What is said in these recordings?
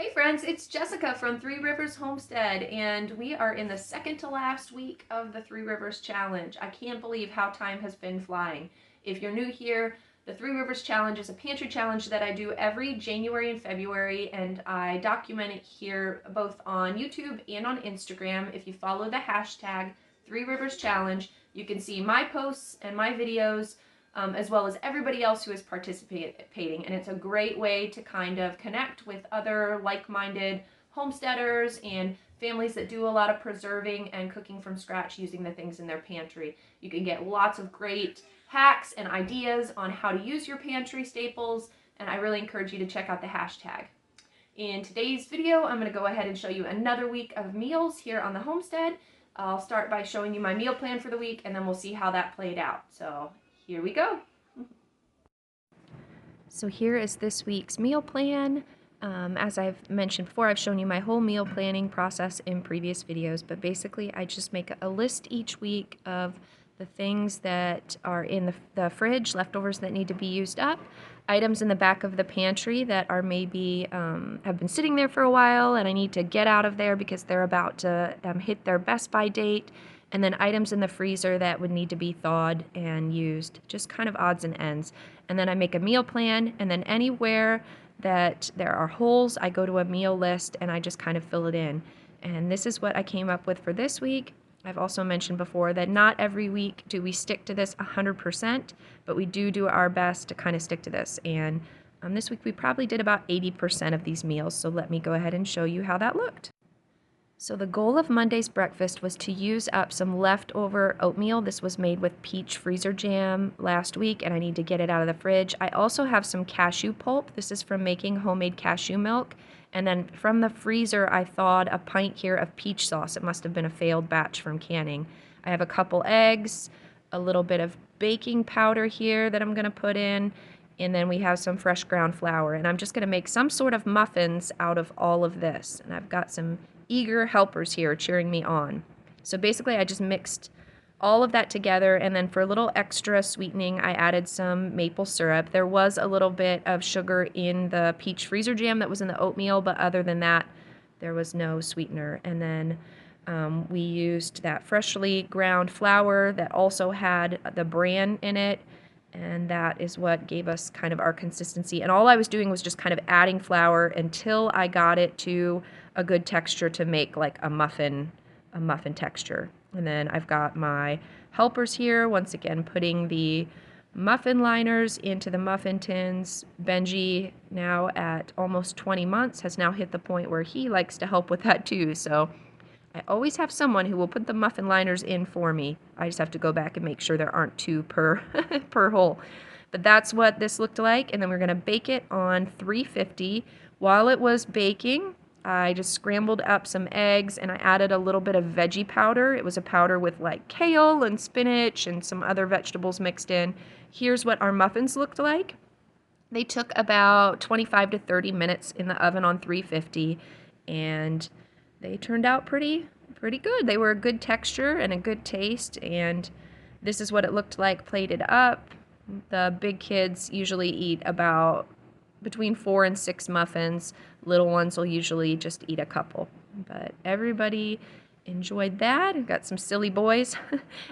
Hey friends, it's Jessica from Three Rivers Homestead, and we are in the second to last week of the Three Rivers Challenge. I can't believe how time has been flying. If you're new here, the Three Rivers Challenge is a pantry challenge that I do every January and February, and I document it here both on YouTube and on Instagram. If you follow the hashtag Three Rivers Challenge, you can see my posts and my videos as well as everybody else who is participating. And it's a great way to kind of connect with other like-minded homesteaders and families that do a lot of preserving and cooking from scratch using the things in their pantry. You can get lots of great hacks and ideas on how to use your pantry staples, and I really encourage you to check out the hashtag. In today's video, I'm going to go ahead and show you another week of meals here on the homestead. I'll start by showing you my meal plan for the week, and then we'll see how that played out. So here we go. So here is this week's meal plan. As I've mentioned before, I've shown you my whole meal planning process in previous videos, but basically I just make a list each week of the things that are in the fridge, leftovers that need to be used up, items in the back of the pantry that are maybe have been sitting there for a while and I need to get out of there because they're about to hit their best by date, and then items in the freezer that would need to be thawed and used, just kind of odds and ends. And then I make a meal plan, and then anywhere that there are holes, I go to a meal list and I just kind of fill it in. And this is what I came up with for this week. I've also mentioned before that not every week do we stick to this 100%, but we do our best to kind of stick to this. And this week we probably did about 80% of these meals, so let me go ahead and show you how that looked. So the goal of Monday's breakfast was to use up some leftover oatmeal. This was made with peach freezer jam last week, and I need to get it out of the fridge. I also have some cashew pulp. This is from making homemade cashew milk. And then from the freezer, I thawed a pint here of peach sauce. It must have been a failed batch from canning. I have a couple eggs, a little bit of baking powder here that I'm going to put in, and then we have some fresh ground flour. And I'm just going to make some sort of muffins out of all of this. And I've got some eager helpers here cheering me on. So basically I just mixed all of that together, and then for a little extra sweetening I added some maple syrup. There was a little bit of sugar in the peach freezer jam that was in the oatmeal, but other than that there was no sweetener. And then we used that freshly ground flour that also had the bran in it, and that is what gave us kind of our consistency. And all I was doing was just kind of adding flour until I got it to a good texture to make like a muffin texture. And then I've got my helpers here, once again putting the muffin liners into the muffin tins. Benji, now at almost 20 months, has now hit the point where he likes to help with that too. So I always have someone who will put the muffin liners in for me. I just have to go back and make sure there aren't two per per hole. But that's what this looked like, and then we're going to bake it on 350. While it was baking, I just scrambled up some eggs and I added a little bit of veggie powder. It was a powder with like kale and spinach and some other vegetables mixed in. Here's what our muffins looked like. They took about 25 to 30 minutes in the oven on 350, and they turned out pretty good. They were a good texture and a good taste, and this is what it looked like plated up. The big kids usually eat about between 4 and 6 muffins. Little ones will usually just eat a couple. But everybody enjoyed that. We've got some silly boys.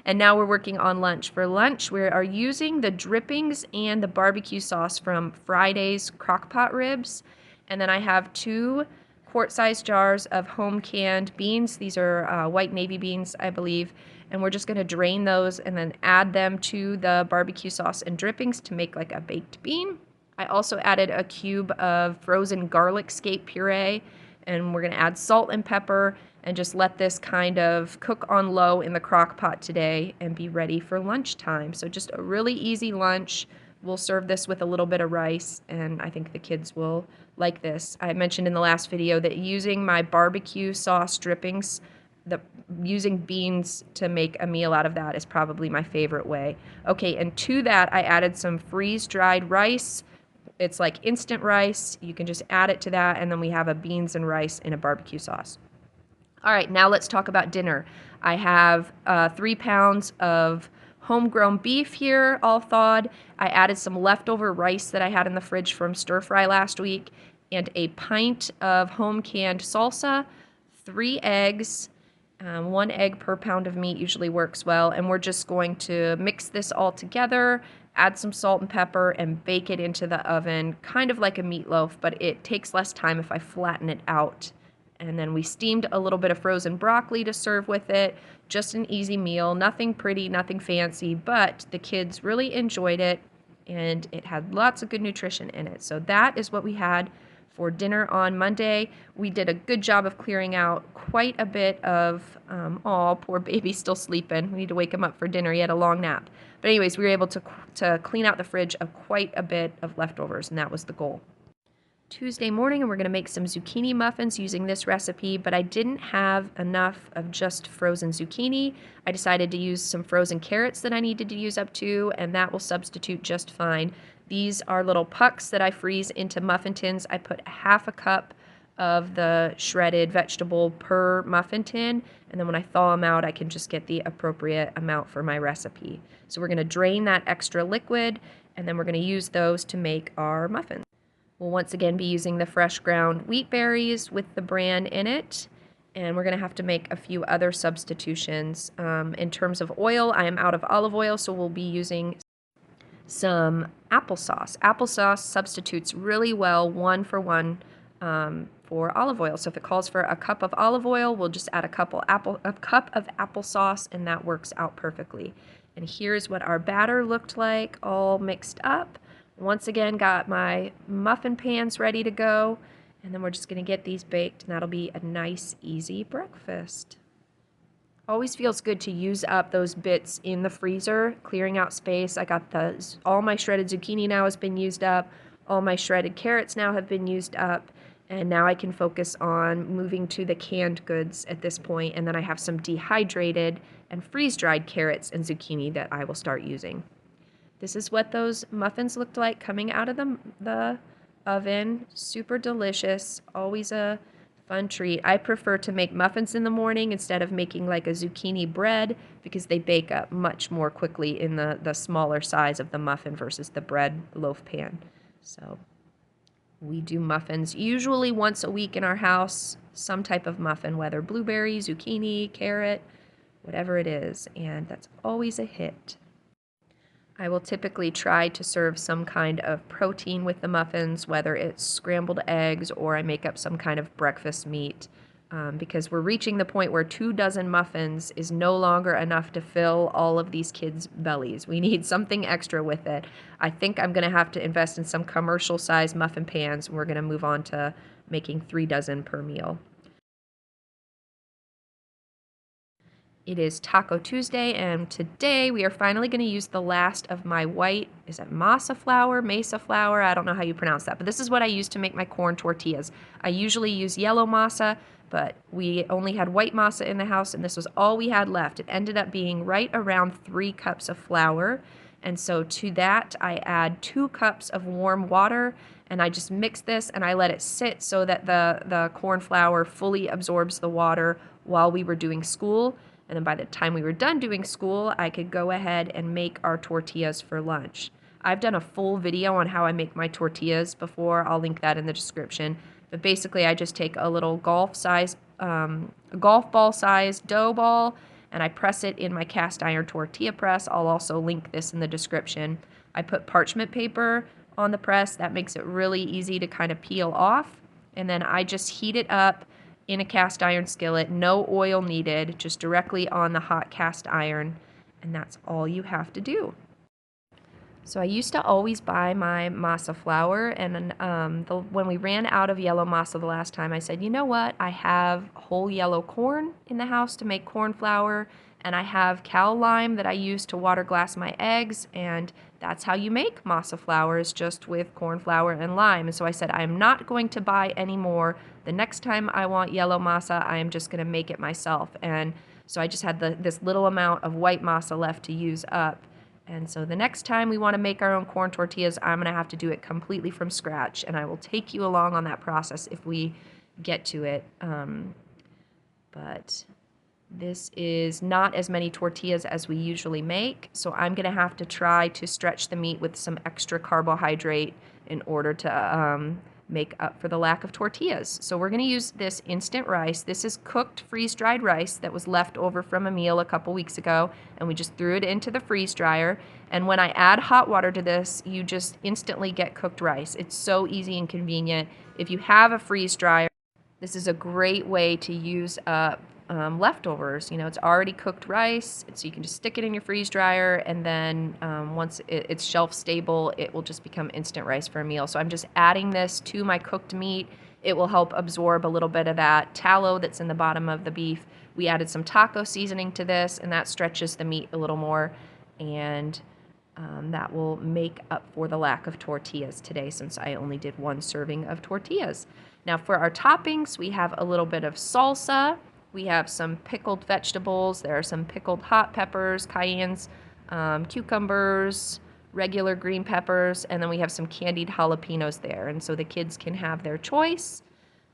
And now we're working on lunch. For lunch, we are using the drippings and the barbecue sauce from Friday's crock-pot ribs. And then I have 2 quart-sized jars of home-canned beans. These are white navy beans, I believe. And we're just going to drain those and then add them to the barbecue sauce and drippings to make like a baked bean. I also added a cube of frozen garlic scape puree, and we're going to add salt and pepper and just let this kind of cook on low in the crock pot today and be ready for lunchtime. So just a really easy lunch. We'll serve this with a little bit of rice, and I think the kids will like this. I mentioned in the last video that using my barbecue sauce drippings, using beans to make a meal out of that is probably my favorite way. Okay, and to that I added some freeze-dried rice. It's like instant rice. You can just add it to that, and then we have a beans and rice in a barbecue sauce. All right, now let's talk about dinner. I have 3 pounds of homegrown beef here, all thawed. I added some leftover rice that I had in the fridge from stir fry last week, and a pint of home canned salsa, 3 eggs. 1 egg per pound of meat usually works well, and we're just going to mix this all together, add some salt and pepper, and bake it into the oven, kind of like a meatloaf, but it takes less time if I flatten it out. And then we steamed a little bit of frozen broccoli to serve with it. Just an easy meal, nothing pretty, nothing fancy, but the kids really enjoyed it, and it had lots of good nutrition in it. So that is what we had for dinner on Monday. We did a good job of clearing out quite a bit of, poor baby's still sleeping. We need to wake him up for dinner. He had a long nap. But anyways, we were able to clean out the fridge of quite a bit of leftovers, and that was the goal. Tuesday morning, and we're going to make some zucchini muffins using this recipe, but I didn't have enough of just frozen zucchini. I decided to use some frozen carrots that I needed to use up to, and that will substitute just fine. These are little pucks that I freeze into muffin tins. I put 1/2 cup of the shredded vegetable per muffin tin, and then when I thaw them out, I can just get the appropriate amount for my recipe. So we're going to drain that extra liquid, and then we're going to use those to make our muffins. We'll once again be using the fresh ground wheat berries with the bran in it, and we're going to have to make a few other substitutions. In terms of oil, I am out of olive oil, so we'll be using some applesauce. Applesauce substitutes really well 1-for-1 for olive oil. So if it calls for a cup of olive oil, we'll just add a cup of applesauce, and that works out perfectly. And here's what our batter looked like, all mixed up. Once again, got my muffin pans ready to go, and then we're just going to get these baked, and that'll be a nice, easy breakfast. Always feels good to use up those bits in the freezer, clearing out space. I got all my shredded zucchini now has been used up, all my shredded carrots now have been used up, and now I can focus on moving to the canned goods at this point, and then I have some dehydrated and freeze-dried carrots and zucchini that I will start using. This is what those muffins looked like coming out of the oven. Super delicious, always a fun treat. I prefer to make muffins in the morning instead of making like a zucchini bread because they bake up much more quickly in the smaller size of the muffin versus the bread loaf pan. So we do muffins usually once a week in our house, some type of muffin, whether blueberry, zucchini, carrot, whatever it is, and that's always a hit. I will typically try to serve some kind of protein with the muffins, whether it's scrambled eggs or I make up some kind of breakfast meat, because we're reaching the point where 2 dozen muffins is no longer enough to fill all of these kids' bellies. We need something extra with it. I think I'm going to have to invest in some commercial-sized muffin pans, and we're going to move on to making 3 dozen per meal. It is Taco Tuesday, and today we are finally going to use the last of my white, is it masa flour, mesa flour? I don't know how you pronounce that, but this is what I use to make my corn tortillas. I usually use yellow masa, but we only had white masa in the house, and this was all we had left. It ended up being right around 3 cups of flour, and so to that I add 2 cups of warm water, and I just mix this and I let it sit so that the corn flour fully absorbs the water while we were doing school. And then by the time we were done doing school, I could go ahead and make our tortillas for lunch. I've done a full video on how I make my tortillas before. I'll link that in the description. But basically, I just take a little golf ball size dough ball, and I press it in my cast iron tortilla press. I'll also link this in the description. I put parchment paper on the press. That makes it really easy to kind of peel off. And then I just heat it up in a cast iron skillet, no oil needed, just directly on the hot cast iron, and that's all you have to do. So I used to always buy my masa flour, and when we ran out of yellow masa the last time, I said, you know what, I have whole yellow corn in the house to make corn flour, and I have cow lime that I use to water glass my eggs, and that's how you make masa flour, is just with corn flour and lime. And so I said, I'm not going to buy any more. The next time I want yellow masa, I am just going to make it myself. And so I just had this little amount of white masa left to use up. And so the next time we want to make our own corn tortillas, I'm going to have to do it completely from scratch, and I will take you along on that process if we get to it. But this is not as many tortillas as we usually make, so I'm going to have to try to stretch the meat with some extra carbohydrate in order to make up for the lack of tortillas. So we're going to use this instant rice. This is cooked freeze-dried rice that was left over from a meal a couple weeks ago, and we just threw it into the freeze dryer. And when I add hot water to this, you just instantly get cooked rice. It's so easy and convenient. If you have a freeze dryer, this is a great way to use up leftovers. You know, it's already cooked rice, so you can just stick it in your freeze dryer, and then once it's shelf stable, it will just become instant rice for a meal. So I'm just adding this to my cooked meat. It will help absorb a little bit of that tallow that's in the bottom of the beef. We added some taco seasoning to this, and that stretches the meat a little more, and that will make up for the lack of tortillas today, since I only did one serving of tortillas. Now for our toppings, we have a little bit of salsa. We have some pickled vegetables. There are some pickled hot peppers, cayennes, cucumbers, regular green peppers, and then we have some candied jalapenos there. And so the kids can have their choice.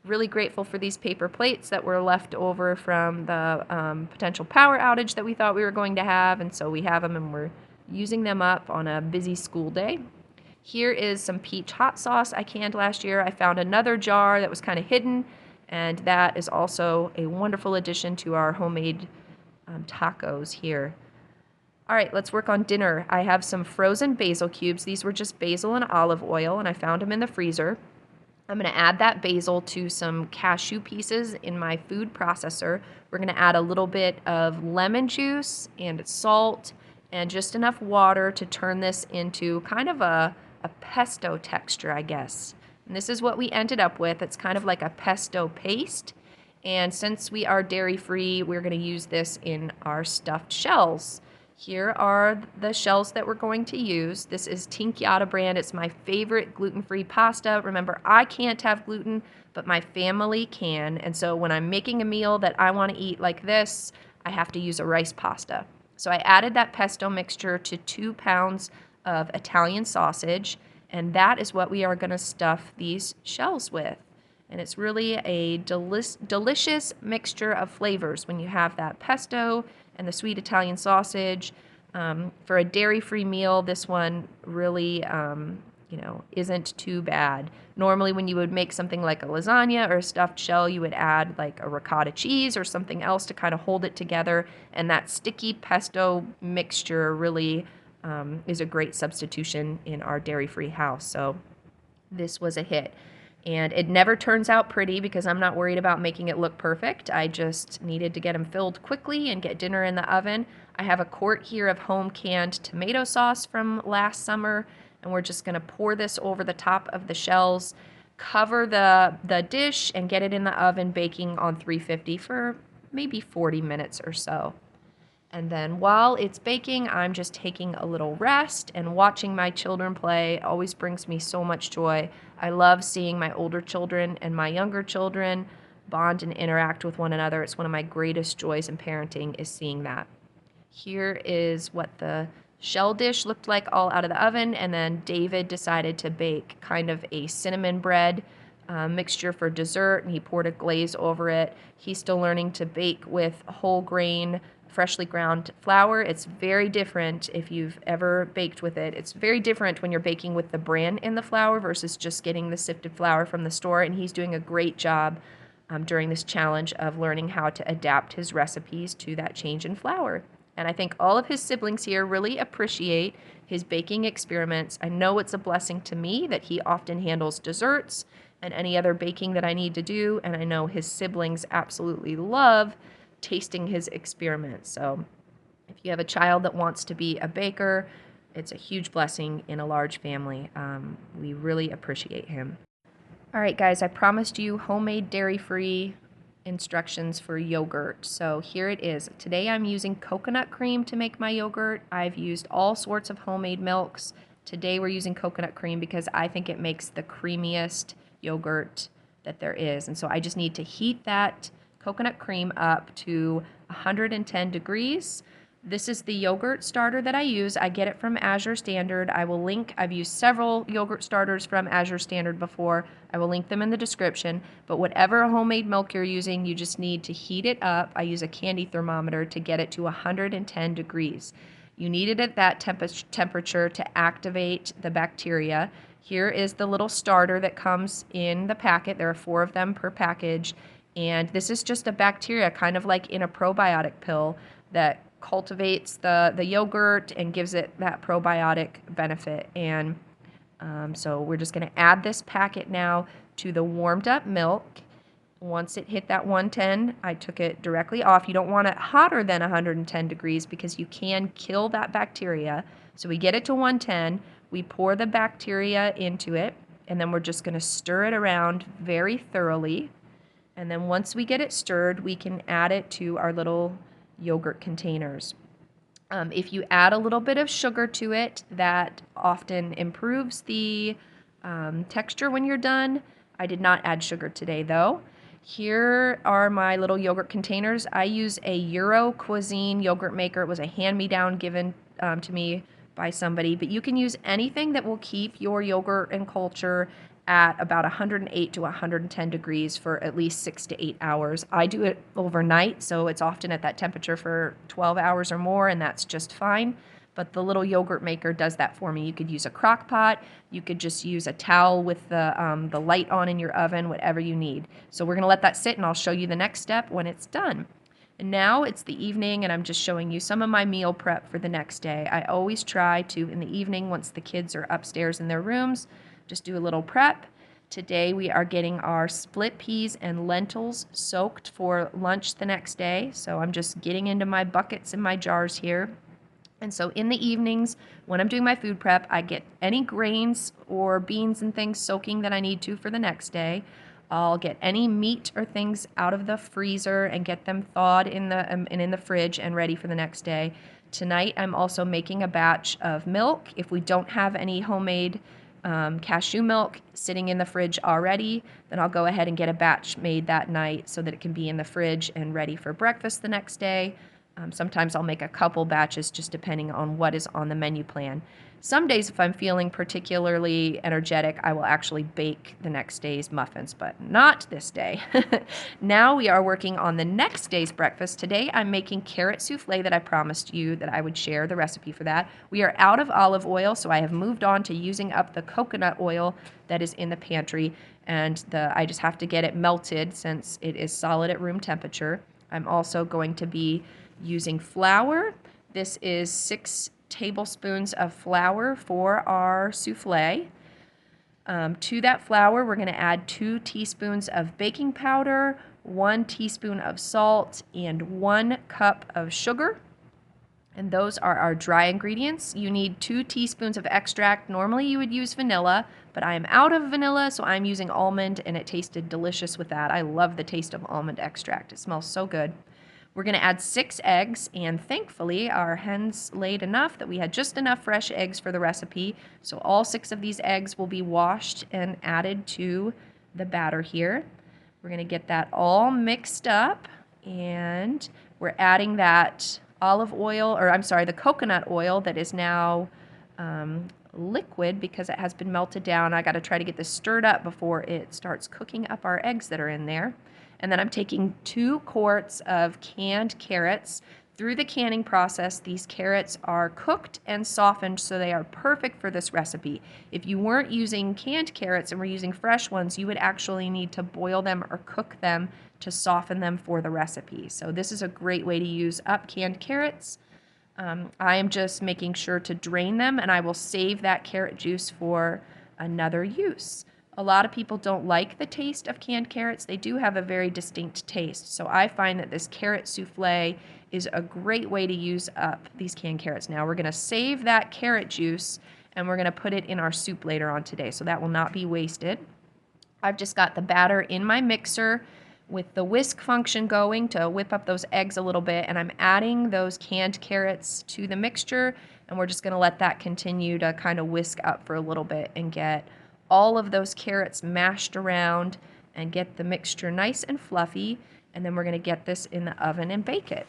Really grateful for these paper plates that were left over from the potential power outage that we thought we were going to have. And so we have them, and we're using them up on a busy school day. Here is some peach hot sauce I canned last year. I found another jar that was kind of hidden, and that is also a wonderful addition to our homemade tacos here. All right, let's work on dinner. I have some frozen basil cubes. These were just basil and olive oil, and I found them in the freezer. I'm going to add that basil to some cashew pieces in my food processor. We're going to add a little bit of lemon juice and salt and just enough water to turn this into kind of a pesto texture, I guess. And this is what we ended up with. It's kind of like a pesto paste. And since we are dairy-free, we're going to use this in our stuffed shells. Here are the shells that we're going to use. This is Tinkyata brand. It's my favorite gluten-free pasta. Remember, I can't have gluten, but my family can. And so when I'm making a meal that I want to eat like this, I have to use a rice pasta. So I added that pesto mixture to 2 pounds of Italian sausage, and that is what we are going to stuff these shells with. And it's really a delicious mixture of flavors when you have that pesto and the sweet Italian sausage. For a dairy-free meal, this one really, isn't too bad. Normally when you would make something like a lasagna or a stuffed shell, you would add like a ricotta cheese or something else to kind of hold it together. And that sticky pesto mixture really is a great substitution in our dairy-free house. So this was a hit. And it never turns out pretty because I'm not worried about making it look perfect. I just needed to get them filled quickly and get dinner in the oven. I have a quart here of home canned tomato sauce from last summer, and we're just going to pour this over the top of the shells, cover the dish, and get it in the oven baking on 350 for maybe 40 minutes or so. And then while it's baking, I'm just taking a little rest, and watching my children play always brings me so much joy. I love seeing my older children and my younger children bond and interact with one another. It's one of my greatest joys in parenting, is seeing that. Here is what the shell dish looked like all out of the oven, and then David decided to bake kind of a cinnamon bread mixture for dessert, and he poured a glaze over it. He's still learning to bake with whole grain freshly ground flour. It's very different if you've ever baked with it. It's very different when you're baking with the bran in the flour versus just getting the sifted flour from the store, and he's doing a great job during this challenge of learning how to adapt his recipes to that change in flour. And I think all of his siblings here really appreciate his baking experiments. I know it's a blessing to me that he often handles desserts and any other baking that I need to do, and I know his siblings absolutely love tasting his experiments. So if you have a child that wants to be a baker, it's a huge blessing in a large family. We really appreciate him. All right, guys, I promised you homemade dairy-free instructions for yogurt. So here it is. Today I'm using coconut cream to make my yogurt. I've used all sorts of homemade milks. Today we're using coconut cream because I think it makes the creamiest yogurt that there is. And so I just need to heat that coconut cream up to 110 degrees. This is the yogurt starter that I use. I get it from Azure Standard. I've used several yogurt starters from Azure Standard before. I will link them in the description. But whatever homemade milk you're using, you just need to heat it up. I use a candy thermometer to get it to 110 degrees. You need it at that temperature to activate the bacteria. Here is the little starter that comes in the packet. There are 4 of them per package. And this is just a bacteria, kind of like in a probiotic pill, that cultivates the yogurt and gives it that probiotic benefit. And so we're just going to add this packet now to the warmed up milk. Once it hit that 110, I took it directly off. You don't want it hotter than 110 degrees because you can kill that bacteria. So we get it to 110, we pour the bacteria into it, and then we're just going to stir it around very thoroughly. And then once we get it stirred, we can add it to our little yogurt containers. If you add a little bit of sugar to it, that often improves the texture when you're done. I did not add sugar today though. Here are my little yogurt containers. I use a Euro Cuisine yogurt maker. It was a hand-me-down given to me by somebody, but you can use anything that will keep your yogurt and culture at about 108 to 110 degrees for at least 6 to 8 hours. I do it overnight, so it's often at that temperature for 12 hours or more, and that's just fine. But the little yogurt maker does that for me. You could use a crock pot. You could just use a towel with the light on in your oven, whatever you need. So we're going to let that sit, and I'll show you the next step when it's done. And now it's the evening, and I'm just showing you some of my meal prep for the next day. I always try to, in the evening, once the kids are upstairs in their rooms, just do a little prep. Today we are getting our split peas and lentils soaked for lunch the next day. So I'm just getting into my buckets and my jars here. And so in the evenings, when I'm doing my food prep, I get any grains or beans and things soaking that I need to for the next day. I'll get any meat or things out of the freezer and get them thawed in the fridge and ready for the next day. Tonight I'm also making a batch of milk. If we don't have any homemade cashew milk sitting in the fridge already, then I'll go ahead and get a batch made that night so that it can be in the fridge and ready for breakfast the next day. Sometimes I'll make a couple batches just depending on what is on the menu plan. Some days, if I'm feeling particularly energetic, I will actually bake the next day's muffins, but not this day. Now we are working on the next day's breakfast. Today I'm making carrot souffle that I promised you that I would share the recipe for that. We are out of olive oil, so I have moved on to using up the coconut oil that is in the pantry, and I just have to get it melted since it is solid at room temperature. I'm also going to be using flour. This is 6 tablespoons of flour for our souffle. To that flour, we're going to add 2 teaspoons of baking powder, 1 teaspoon of salt, and 1 cup of sugar. And those are our dry ingredients. You need 2 teaspoons of extract. Normally you would use vanilla, but I am out of vanilla, so I'm using almond, and it tasted delicious with that. I love the taste of almond extract. It smells so good. We're going to add 6 eggs, and thankfully our hens laid enough that we had just enough fresh eggs for the recipe. So all 6 of these eggs will be washed and added to the batter here. We're going to get that all mixed up, and we're adding that the coconut oil that is now liquid because it has been melted down. I got to try to get this stirred up before it starts cooking up our eggs that are in there. And then I'm taking 2 quarts of canned carrots. Through the canning process, these carrots are cooked and softened, so they are perfect for this recipe. If you weren't using canned carrots and were using fresh ones, you would actually need to boil them or cook them to soften them for the recipe. So this is a great way to use up canned carrots. I am just making sure to drain them, and I will save that carrot juice for another use. A lot of people don't like the taste of canned carrots. They do have a very distinct taste. So I find that this carrot souffle is a great way to use up these canned carrots. Now we're going to save that carrot juice, and we're going to put it in our soup later on today, so that will not be wasted. I've just got the batter in my mixer with the whisk function going to whip up those eggs a little bit, and I'm adding those canned carrots to the mixture, and we're just going to let that continue to kind of whisk up for a little bit and get all of those carrots mashed around and get the mixture nice and fluffy, and then we're going to get this in the oven and bake it.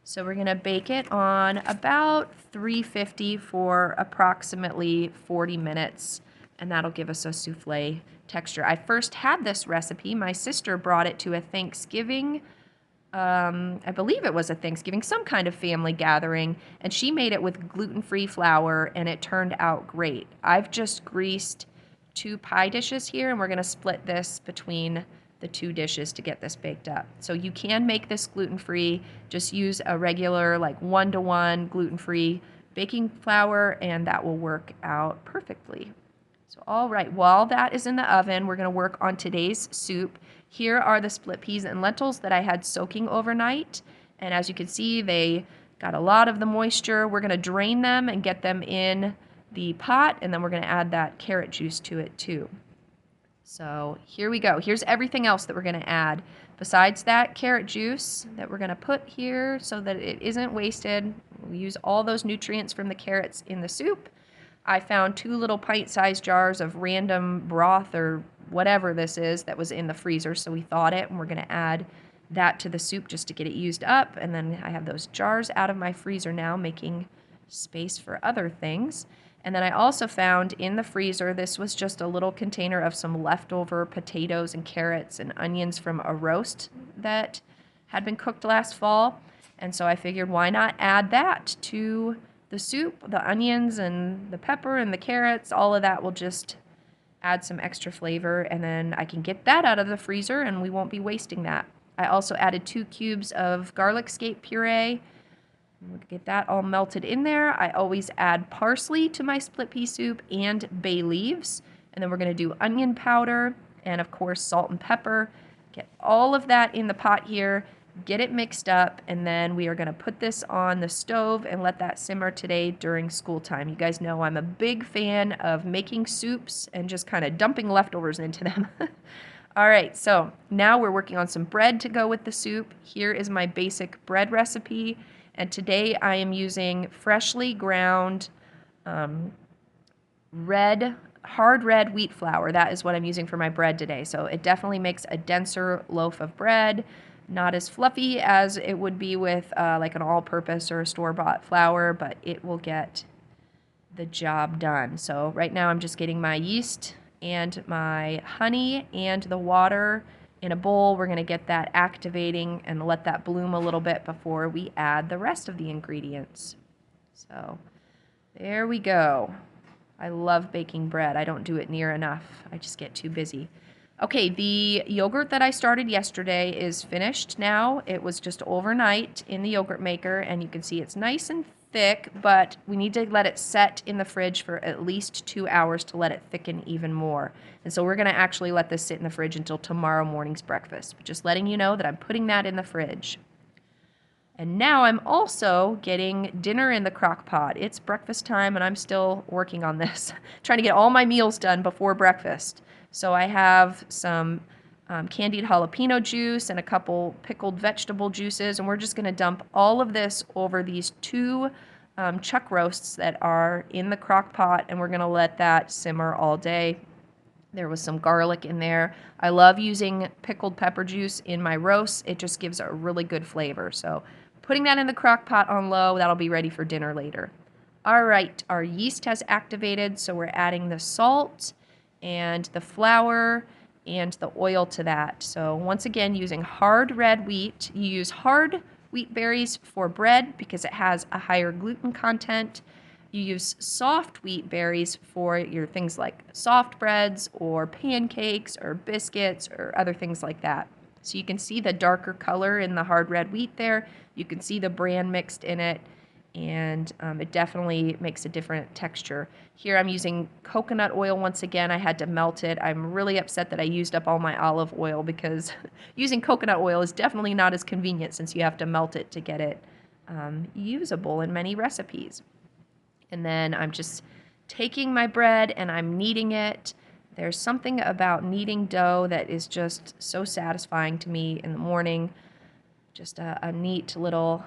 So we're going to bake it on about 350 for approximately 40 minutes, and that'll give us a souffle texture. I first had this recipe. My sister brought it to a Thanksgiving, I believe it was a Thanksgiving, some kind of family gathering, and she made it with gluten-free flour, and it turned out great. I've just greased 2 pie dishes here, and we're going to split this between the 2 dishes to get this baked up. So you can make this gluten-free. Just use a regular, like 1-to-1 gluten-free baking flour, and that will work out perfectly. So all right, while that is in the oven, we're going to work on today's soup. Here are the split peas and lentils that I had soaking overnight, and as you can see, they got a lot of the moisture. We're going to drain them and get them in the pot, and then we're going to add that carrot juice to it too. So here we go. Here's everything else that we're going to add. Besides that carrot juice that we're going to put here so that it isn't wasted, we use all those nutrients from the carrots in the soup. I found 2 little pint-sized jars of random broth or whatever this is that was in the freezer, so we thawed it, and we're going to add that to the soup just to get it used up. And then I have those jars out of my freezer now, making space for other things. And then I also found in the freezer, this was just a little container of some leftover potatoes and carrots and onions from a roast that had been cooked last fall. And so I figured, why not add that to the soup? The onions and the pepper and the carrots, all of that will just add some extra flavor. And then I can get that out of the freezer and we won't be wasting that. I also added 2 cubes of garlic scape puree. We'll get that all melted in there. I always add parsley to my split pea soup and bay leaves. And then we're going to do onion powder and, of course, salt and pepper. Get all of that in the pot here, get it mixed up, and then we are going to put this on the stove and let that simmer today during school time. You guys know I'm a big fan of making soups and just kind of dumping leftovers into them. All right, so now we're working on some bread to go with the soup. Here is my basic bread recipe. And today I am using freshly ground hard red wheat flour. That is what I'm using for my bread today. So it definitely makes a denser loaf of bread, not as fluffy as it would be with like an all-purpose or a store-bought flour, but it will get the job done. So right now I'm just getting my yeast and my honey and the water in a bowl. We're going to get that activating and let that bloom a little bit before we add the rest of the ingredients. So there we go. I love baking bread. I don't do it near enough. I just get too busy. Okay, the yogurt that I started yesterday is finished now. It was just overnight in the yogurt maker, and you can see it's nice and thick, but we need to let it set in the fridge for at least 2 hours to let it thicken even more. And so we're going to actually let this sit in the fridge until tomorrow morning's breakfast. But just letting you know that I'm putting that in the fridge. And now I'm also getting dinner in the crock pot. It's breakfast time, and I'm still working on this, trying to get all my meals done before breakfast. So I have some candied jalapeno juice and a couple pickled vegetable juices, and we're just going to dump all of this over these 2 chuck roasts that are in the crock pot, and we're going to let that simmer all day. There was some garlic in there. I love using pickled pepper juice in my roasts. It just gives a really good flavor. So putting that in the crock pot on low, that'll be ready for dinner later. All right, our yeast has activated, so we're adding the salt and the flour and the oil to that. So once again, using hard red wheat. You use hard wheat berries for bread because it has a higher gluten content. You use soft wheat berries for your things like soft breads or pancakes or biscuits or other things like that. So you can see the darker color in the hard red wheat there. You can see the bran mixed in it, and it definitely makes a different texture. Here I'm using coconut oil once again. I had to melt it. I'm really upset that I used up all my olive oil because using coconut oil is definitely not as convenient since you have to melt it to get it usable in many recipes. And then I'm just taking my bread and I'm kneading it. There's something about kneading dough that is just so satisfying to me in the morning. Just a neat little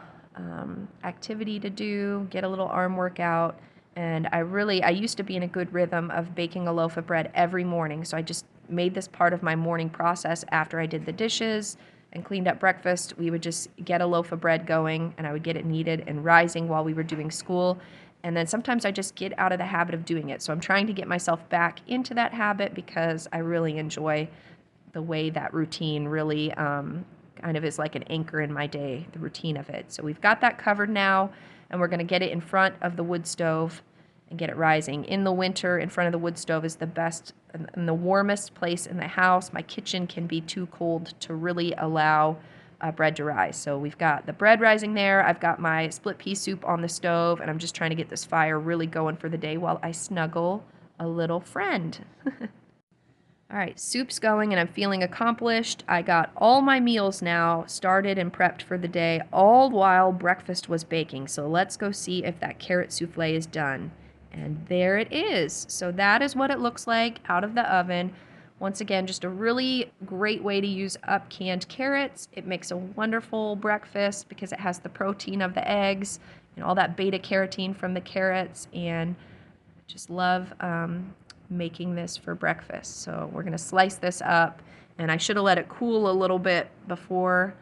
activity to do, get a little arm workout. And I used to be in a good rhythm of baking a loaf of bread every morning. So I just made this part of my morning process after I did the dishes and cleaned up breakfast. We would just get a loaf of bread going and I would get it kneaded and rising while we were doing school. And then sometimes I just get out of the habit of doing it. So I'm trying to get myself back into that habit because I really enjoy the way that routine really kind of is like an anchor in my day, the routine of it. So we've got that covered now, and we're going to get it in front of the wood stove and get it rising. In the winter, in front of the wood stove is the best and the warmest place in the house. My kitchen can be too cold to really allow bread to rise. So we've got the bread rising there. I've got my split pea soup on the stove, and I'm just trying to get this fire really going for the day while I snuggle a little friend. All right, soup's going and I'm feeling accomplished. I got all my meals now started and prepped for the day, all while breakfast was baking. So let's go see if that carrot souffle is done. And there it is. So that is what it looks like out of the oven. Once again, just a really great way to use up canned carrots. It makes a wonderful breakfast because it has the protein of the eggs and all that beta carotene from the carrots. And I just love making this for breakfast. So we're going to slice this up, and I should have let it cool a little bit before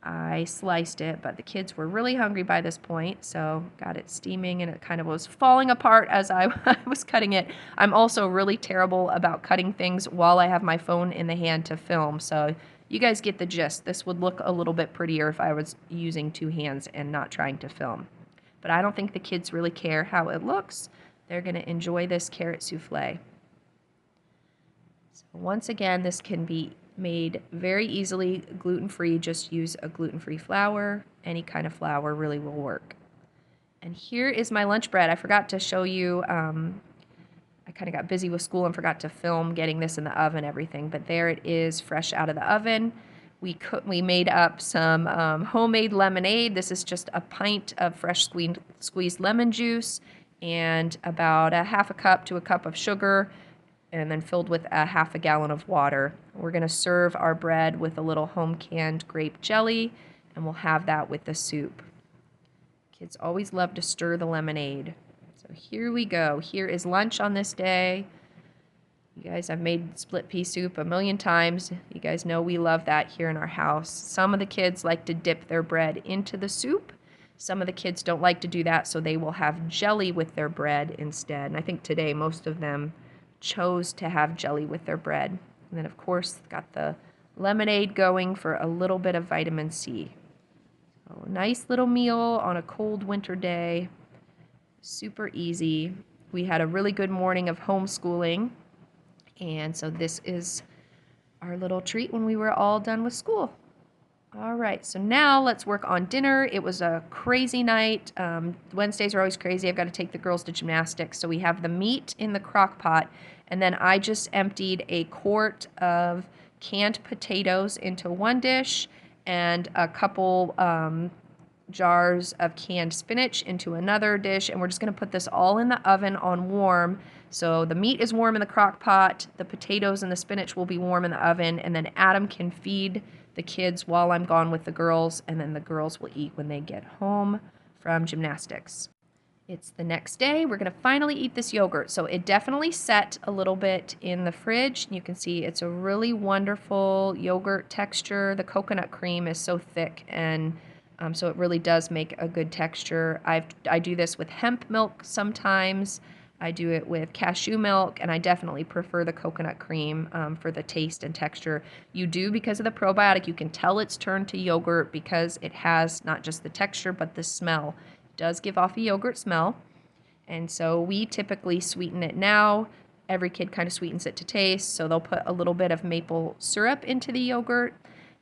I sliced it, but the kids were really hungry by this point, so got it steaming, and it kind of was falling apart as I was cutting it. I'm also really terrible about cutting things while I have my phone in the hand to film, so you guys get the gist. This would look a little bit prettier if I was using two hands and not trying to film. But I don't think the kids really care how it looks. They're going to enjoy this carrot souffle. So once again, this can be made very easily gluten-free. Just use a gluten-free flour. Any kind of flour really will work. And here is my lunch bread. I forgot to show you, I kind of got busy with school and forgot to film getting this in the oven and everything, but there it is fresh out of the oven. We made up some homemade lemonade. This is just a pint of fresh squeezed lemon juice and about a half a cup to a cup of sugar, and then filled with a half a gallon of water. We're going to serve our bread with a little home-canned grape jelly, and we'll have that with the soup. Kids always love to stir the lemonade. So here we go. Here is lunch on this day. You guys, I've made split pea soup a million times. You guys know we love that here in our house. Some of the kids like to dip their bread into the soup. Some of the kids don't like to do that, so they will have jelly with their bread instead. And I think today most of them chose to have jelly with their bread. And then, of course, got the lemonade going for a little bit of vitamin C. So a nice little meal on a cold winter day. Super easy. We had a really good morning of homeschooling. And so this is our little treat when we were all done with school. All right, so now let's work on dinner. It was a crazy night. Wednesdays are always crazy. I've got to take the girls to gymnastics. So we have the meat in the crock pot, and then I just emptied a quart of canned potatoes into one dish and a couple jars of canned spinach into another dish, and we're just going to put this all in the oven on warm. So the meat is warm in the crock pot, the potatoes and the spinach will be warm in the oven, and then Adam can feed the kids while I'm gone with the girls, and then the girls will eat when they get home from gymnastics. It's the next day. We're going to finally eat this yogurt. So it definitely set a little bit in the fridge. You can see it's a really wonderful yogurt texture. The coconut cream is so thick, and so it really does make a good texture. I do this with hemp milk sometimes. I do it with cashew milk, and I definitely prefer the coconut cream for the taste and texture. You do, because of the probiotic, you can tell it's turned to yogurt because it has not just the texture but the smell. It does give off a yogurt smell, and so we typically sweeten it now. Every kid kind of sweetens it to taste, so they'll put a little bit of maple syrup into the yogurt,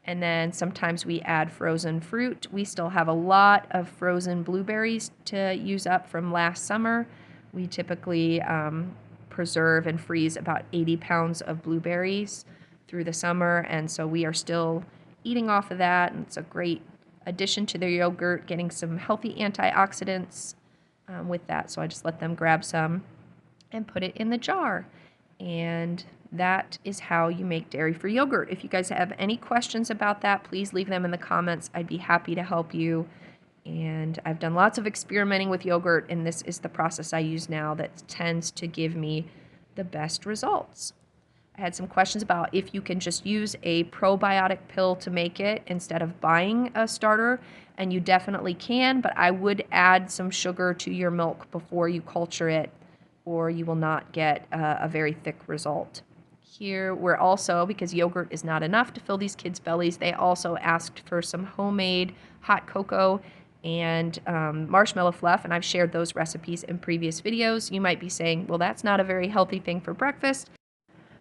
and then sometimes we add frozen fruit. We still have a lot of frozen blueberries to use up from last summer. We typically preserve and freeze about 80 pounds of blueberries through the summer, and so we are still eating off of that, and it's a great addition to their yogurt, getting some healthy antioxidants with that. So I just let them grab some and put it in the jar, and that is how you make dairy-free yogurt. If you guys have any questions about that, please leave them in the comments. I'd be happy to help you. And I've done lots of experimenting with yogurt, and this is the process I use now that tends to give me the best results. I had some questions about if you can just use a probiotic pill to make it instead of buying a starter, and you definitely can, but I would add some sugar to your milk before you culture it, or you will not get a very thick result. Here we're also, because yogurt is not enough to fill these kids' bellies, they also asked for some homemade hot cocoa. and marshmallow fluff, and I've shared those recipes in previous videos. You might be saying, well, that's not a very healthy thing for breakfast.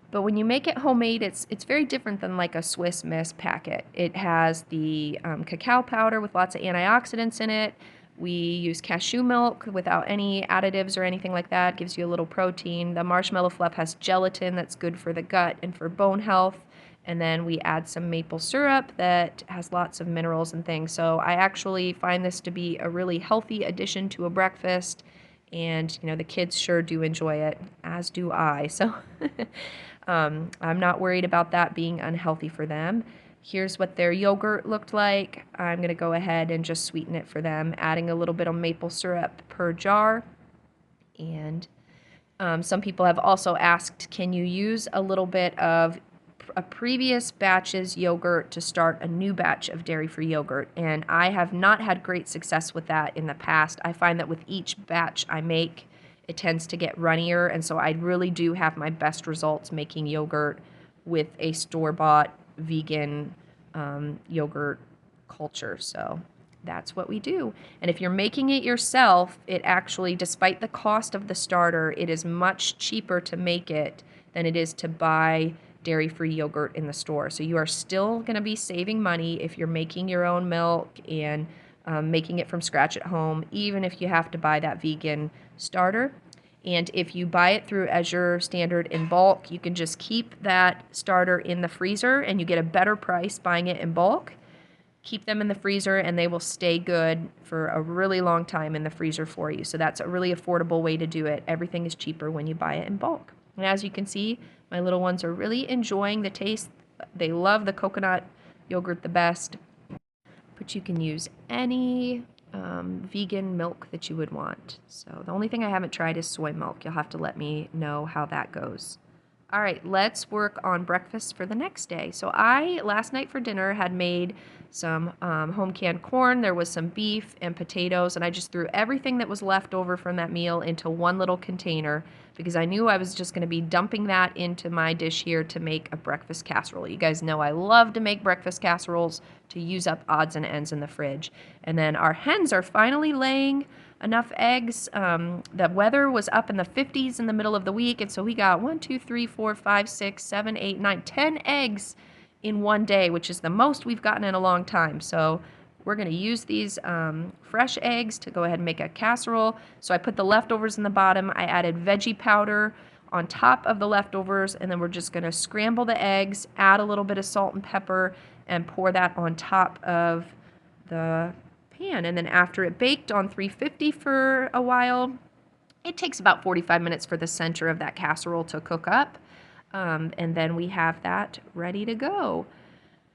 But when you make it homemade, it's very different than like a Swiss Miss packet. It has the cacao powder with lots of antioxidants in it. We use cashew milk without any additives or anything like that. It gives you a little protein. The marshmallow fluff has gelatin that's good for the gut and for bone health. And then we add some maple syrup that has lots of minerals and things. So I actually find this to be a really healthy addition to a breakfast. And, the kids sure do enjoy it, as do I. So I'm not worried about that being unhealthy for them. Here's what their yogurt looked like. I'm going to go ahead and just sweeten it for them, adding a little bit of maple syrup per jar. And some people have also asked, can you use a little bit of a previous batch's yogurt to start a new batch of dairy-free yogurt? And I have not had great success with that in the past. I find that with each batch I make, it tends to get runnier, and so I really do have my best results making yogurt with a store-bought vegan yogurt culture. So that's what we do. And if you're making it yourself, it actually, despite the cost of the starter, it is much cheaper to make it than it is to buy dairy-free yogurt in the store. So you are still going to be saving money if you're making your own milk and making it from scratch at home, even if you have to buy that vegan starter. And if you buy it through Azure Standard in bulk, you can just keep that starter in the freezer and you get a better price buying it in bulk. Keep them in the freezer and they will stay good for a really long time in the freezer for you. So that's a really affordable way to do it. Everything is cheaper when you buy it in bulk. And as you can see, my little ones are really enjoying the taste. They love the coconut yogurt the best. But you can use any vegan milk that you would want. So the only thing I haven't tried is soy milk. You'll have to let me know how that goes. All right, let's work on breakfast for the next day. So I, last night for dinner, had made some home canned corn. There was some beef and potatoes, and I just threw everything that was left over from that meal into one little container because I knew I was just going to be dumping that into my dish here to make a breakfast casserole. You guys know I love to make breakfast casseroles to use up odds and ends in the fridge. And then our hens are finally laying enough eggs. The weather was up in the 50s in the middle of the week, and so we got 1, 2, 3, 4, 5, 6, 7, 8, 9, 10 eggs in one day, which is the most we've gotten in a long time. So we're going to use these fresh eggs to go ahead and make a casserole. So I put the leftovers in the bottom. I added veggie powder on top of the leftovers, and then we're just going to scramble the eggs, add a little bit of salt and pepper, and pour that on top of the pan. And then after it baked on 350 for a while, it takes about 45 minutes for the center of that casserole to cook up. And then we have that ready to go.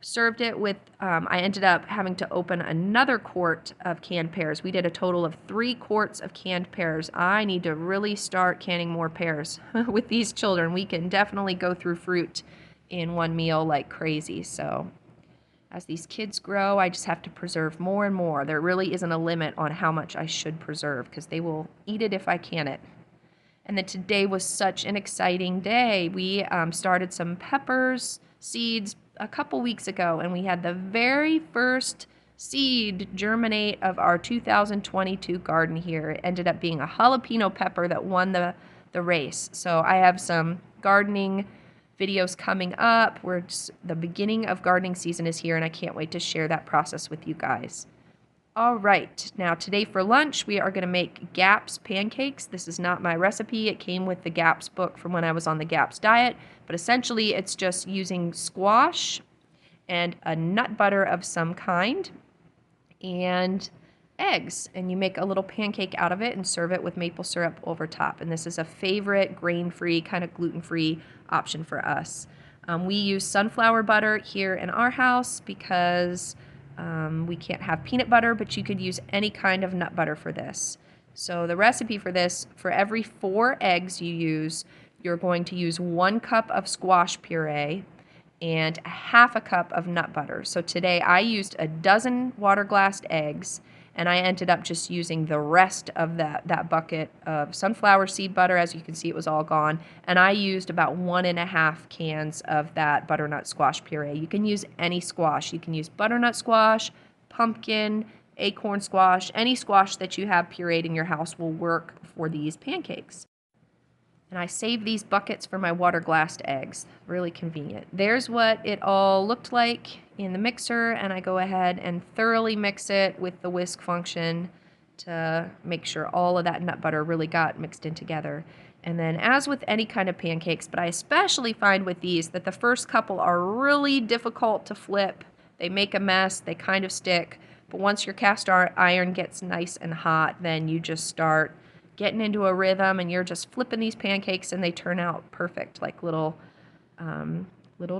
Served it with, I ended up having to open another quart of canned pears. We did a total of 3 quarts of canned pears. I need to really start canning more pears with these children. We can definitely go through fruit in one meal like crazy. So as these kids grow, I just have to preserve more and more. There really isn't a limit on how much I should preserve because they will eat it if I can it. And then today was such an exciting day. We started some peppers, seeds, a couple weeks ago, and we had the very first seed germinate of our 2022 garden here. It ended up being a jalapeno pepper that won the race. So I have some gardening videos coming up. The beginning of gardening season is here, and I can't wait to share that process with you guys. All right, now today for lunch, we are going to make Gap's pancakes. This is not my recipe. It came with the Gap's book from when I was on the Gap's diet, but essentially it's just using squash and a nut butter of some kind and eggs, and you make a little pancake out of it and serve it with maple syrup over top. And this is a favorite grain-free, kind of gluten-free option for us. We use sunflower butter here in our house because we can't have peanut butter, but you could use any kind of nut butter for this. So the recipe for this, for every 4 eggs you use, you're going to use 1 cup of squash puree and ½ a cup of nut butter. So today I used a dozen water-glassed eggs, and I ended up just using the rest of that bucket of sunflower seed butter. As you can see, it was all gone. And I used about 1½ cans of that butternut squash puree. You can use any squash. You can use butternut squash, pumpkin, acorn squash, any squash that you have pureed in your house will work for these pancakes. And I saved these buckets for my water glassed eggs. Really convenient. There's what it all looked like in the mixer, and I go ahead and thoroughly mix it with the whisk function to make sure all of that nut butter really got mixed in together. And then, as with any kind of pancakes, but I especially find with these that the first couple are really difficult to flip. They make a mess, they kind of stick, but once your cast iron gets nice and hot, then you just start getting into a rhythm and you're just flipping these pancakes and they turn out perfect, like little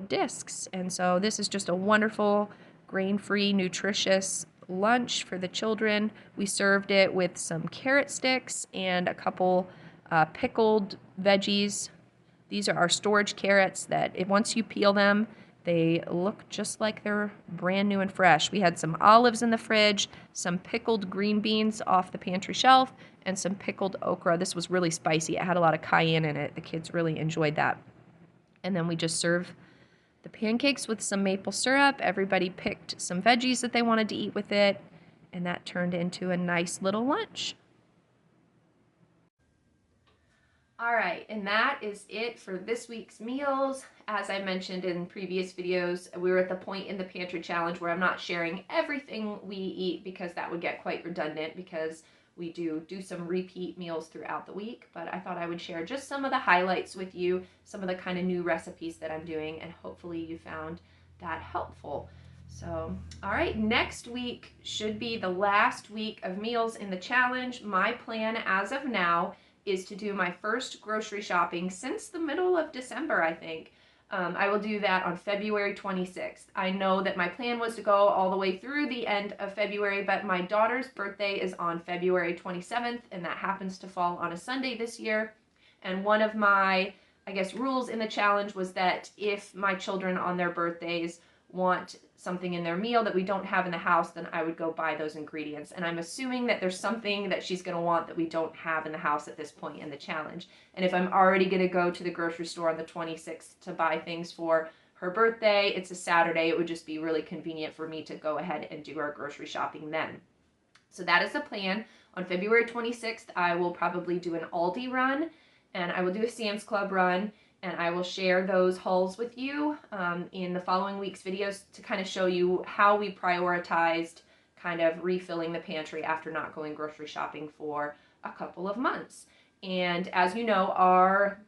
discs. And so this is just a wonderful, grain-free, nutritious lunch for the children. We served it with some carrot sticks and a couple pickled veggies. These are our storage carrots that once you peel them, they look just like they're brand new and fresh. We had some olives in the fridge, some pickled green beans off the pantry shelf, and some pickled okra. This was really spicy. It had a lot of cayenne in it. The kids really enjoyed that. And then we just serve the pancakes with some maple syrup. Everybody picked some veggies that they wanted to eat with it, and that turned into a nice little lunch. All right, and that is it for this week's meals. As I mentioned in previous videos, we were at the point in the Pantry Challenge where I'm not sharing everything we eat because that would get quite redundant because we do some repeat meals throughout the week, but I thought I would share just some of the highlights with you, some of the kind of new recipes that I'm doing, and hopefully you found that helpful. So, all right, next week should be the last week of meals in the challenge. My plan as of now is to do my first grocery shopping since the middle of December, I think. I will do that on February 26th. I know that my plan was to go all the way through the end of February, but my daughter's birthday is on February 27th, and that happens to fall on a Sunday this year. And one of my, I guess, rules in the challenge was that if my children on their birthdays want something in their meal that we don't have in the house, then I would go buy those ingredients. And I'm assuming that there's something that she's going to want that we don't have in the house at this point in the challenge. And if I'm already going to go to the grocery store on the 26th to buy things for her birthday, it's a Saturday, it would just be really convenient for me to go ahead and do our grocery shopping then. So that is the plan. On February 26th, I will probably do an Aldi run, and I will do a Sam's Club run, and I will share those hauls with you in the following week's videos to kind of show you how we prioritized kind of refilling the pantry after not going grocery shopping for a couple of months. And as you know, our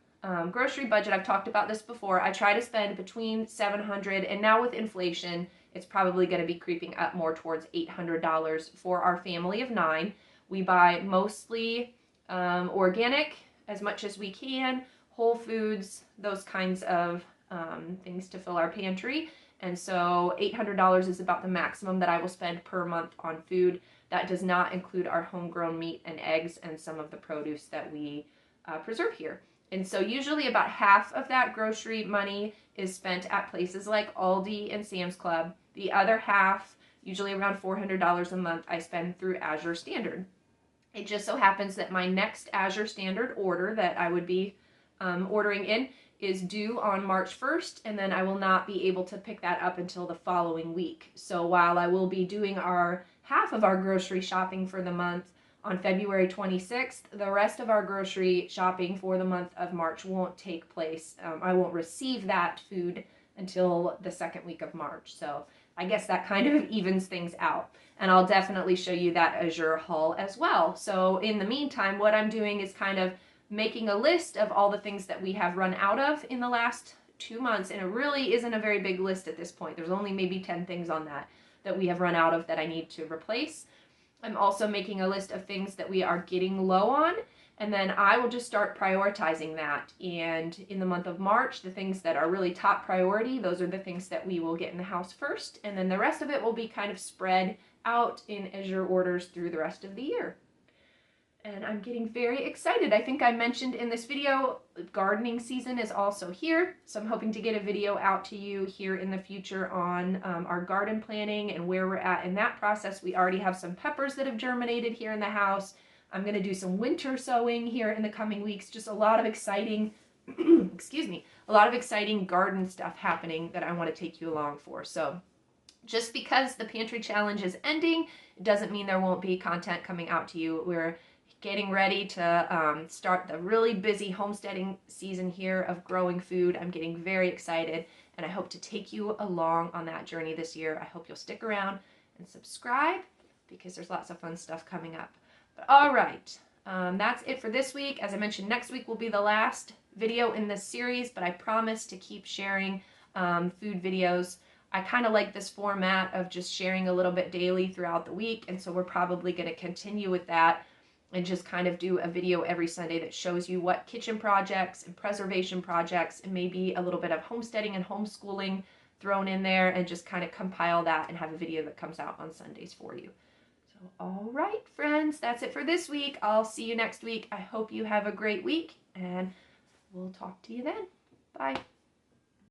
grocery budget, I've talked about this before, I try to spend between $700, and now with inflation, it's probably going to be creeping up more towards $800 for our family of 9. We buy mostly organic as much as we can, Whole Foods, those kinds of things to fill our pantry. And so $800 is about the maximum that I will spend per month on food. That does not include our homegrown meat and eggs and some of the produce that we preserve here. And so usually about half of that grocery money is spent at places like Aldi and Sam's Club. The other half, usually around $400 a month, I spend through Azure Standard. It just so happens that my next Azure Standard order that I would be ordering in is due on March 1st, and then I will not be able to pick that up until the following week. So while I will be doing our half of our grocery shopping for the month on February 26th, the rest of our grocery shopping for the month of March won't take place. I won't receive that food until the second week of March. So I guess that kind of evens things out. And I'll definitely show you that Azure haul as well. So in the meantime, what I'm doing is kind of making a list of all the things that we have run out of in the last 2 months, and it really isn't a very big list at this point. There's only maybe 10 things on that we have run out of that I need to replace. I'm also making a list of things that we are getting low on, and then I will just start prioritizing that. And in the month of March, the things that are really top priority, those are the things that we will get in the house first, and then the rest of it will be kind of spread out in Azure orders through the rest of the year. And I'm getting very excited. I think I mentioned in this video, gardening season is also here. So I'm hoping to get a video out to you here in the future on our garden planning and where we're at in that process. We already have some peppers that have germinated here in the house. I'm going to do some winter sowing here in the coming weeks. Just a lot of exciting, excuse me, a lot of exciting garden stuff happening that I want to take you along for. So Just because the Pantry Challenge is ending, it doesn't mean there won't be content coming out to you. We're getting ready to start the really busy homesteading season here of growing food. I'm getting very excited, and I hope to take you along on that journey this year. I hope you'll stick around and subscribe because there's lots of fun stuff coming up. But all right, that's it for this week. As I mentioned, next week will be the last video in this series, but I promise to keep sharing food videos. I kind of like this format of just sharing a little bit daily throughout the week, and so we're probably going to continue with that and just kind of do a video every Sunday that shows you what kitchen projects and preservation projects and maybe a little bit of homesteading and homeschooling thrown in there, and just kind of compile that and have a video that comes out on Sundays for you. So, all right, friends, that's it for this week. I'll see you next week. I hope you have a great week, and we'll talk to you then. Bye.